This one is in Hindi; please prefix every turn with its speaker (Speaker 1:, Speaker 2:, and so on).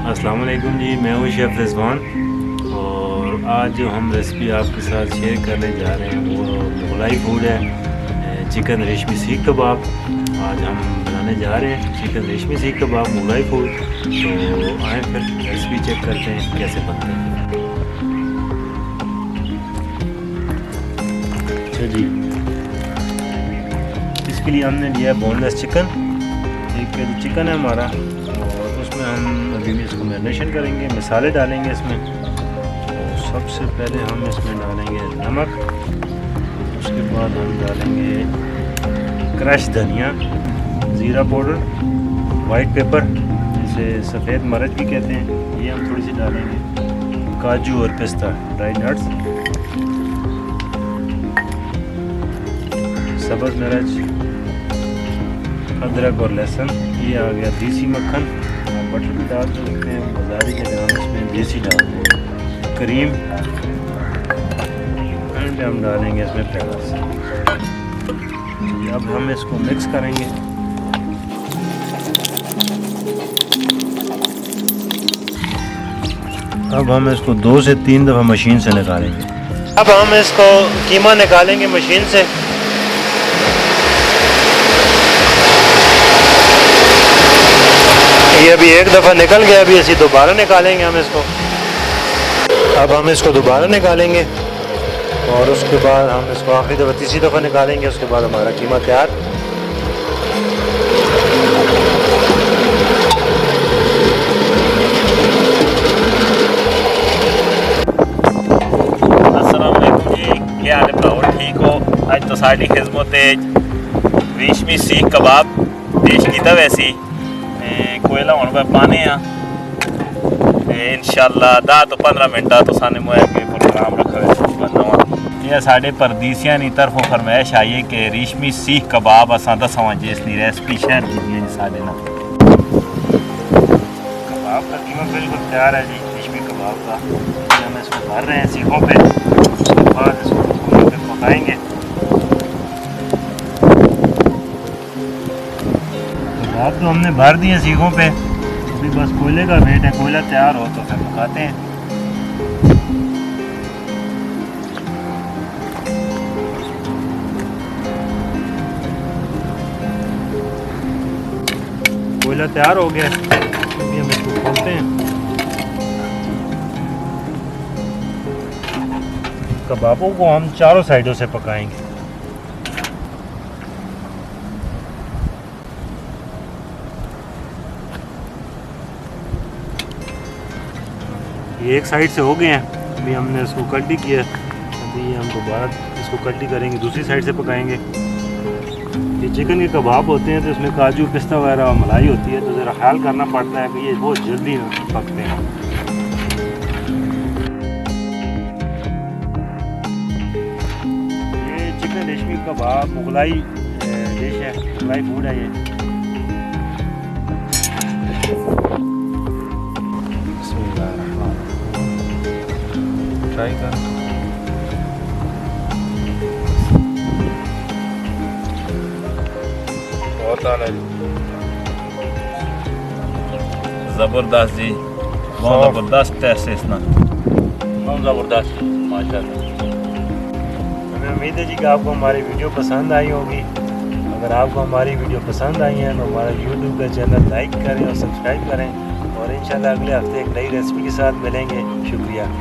Speaker 1: अस्सलाम वालेकुम जी, मैं हूँ शेफ़ रिजवान और आज जो हम रेसिपी आपके साथ शेयर करने जा रहे हैं वो मुगलाई फूड है, चिकन रेशमी सीख कबाब। आज हम बनाने जा रहे हैं चिकन रेशमी सीख कबाब मुगलाई फूड। तो आए फिर रेसिपी चेक करते हैं कैसे बनते हैं। अच्छा जी, इसके लिए हमने लिया बोनलेस चिकन। 1 केजी चिकन है हमारा और उसमें हम अभी भी इसको मैरिनेशन करेंगे, मसाले डालेंगे इसमें। तो सबसे पहले हम इसमें डालेंगे नमक, उसके बाद हम डालेंगे क्रश धनिया, ज़ीरा पाउडर, वाइट पेपर जिसे सफ़ेद मिर्च भी कहते हैं, ये हम थोड़ी सी डालेंगे। काजू और पिस्ता ड्राई नट्स, सब्ज़ मिर्च, अदरक और लहसुन, ये आ गया देसी मक्खन। आप बटर भी डाल सकते हैं, बाजारी के दाम इसमें देसी डालते हैं। क्रीम एंड हम डालेंगे इसमें प्याज। अब हम इसको मिक्स करेंगे। अब हम इसको 2 से 3 दफ़ा मशीन से निकालेंगे। अब हम इसको कीमा निकालेंगे मशीन से। ये अभी 1 दफ़ा निकल गया, अभी ऐसे दोबारा निकालेंगे हम इसको। अब हम इसको दोबारा निकालेंगे और उसके बाद हम इसको आखिरी दफ़ा तीसरी दफ़ा निकालेंगे। उसके बाद हमारा कीमा तैयार।
Speaker 2: अस्सलाम वालेकुम जी, क्या हाल है भराओ, ठीक हो? अज तो साड़ी खिदमत रेशमी सीख कबाब पेश किया वैसी कोयला हूँ पर पाने इंशाल्लाह 10 तो 15 मिनट तो साने मुआ के प्रोग्राम रखा है। यह साढ़े परदीसिया की तरफों फरमाइश आई है कि रेशमी सीख कबाब असा दसा जिसकी रेसिपी शेयर की साढ़े ना। कबाब का कीमा बिल्कुल तैयार है जी, रेशमी कबाब का। हम इसको भर रहे हैं सीखों पे, उसके बाद इसको पकाएंगे। कबाब तो हमने भर दिए सीखों पे, अभी बस कोयले का वेट है। कोयला तैयार हो तो फिर पकाते हैं। कोयला तैयार हो गया, अभी हम इसको खोलते हैं। कबाबों को हम चारों साइडों से पकाएंगे। ये एक साइड से हो गए हैं, अभी हमने इसको कल्टी किया, अभी हम दोबारा इसको कल्टी करेंगे, दूसरी साइड से पकाएंगे। ये चिकन के कबाब होते हैं तो इसमें काजू पिस्ता वगैरह और मलाई होती है, तो ज़रा ख्याल करना पड़ता है कि ये बहुत जल्दी पकते हैं। ये चिकन रेशमी कबाब मुगलाई डिश है, मुगलाई फूड है ये। ट्राई कर। बहुत ज़बरदस्त जी, बहुत ज़बरदस्त टेस्ट है इसका, बहुत ज़बरदस्त माशाल्लाह। हमें उम्मीद है जी कि आपको हमारी वीडियो पसंद आई होगी। अगर आपको हमारी वीडियो पसंद आई है तो हमारा यूट्यूब का चैनल लाइक करें और सब्सक्राइब करें, और इंशाल्लाह अगले हफ्ते एक नई रेसिपी के साथ मिलेंगे। शुक्रिया।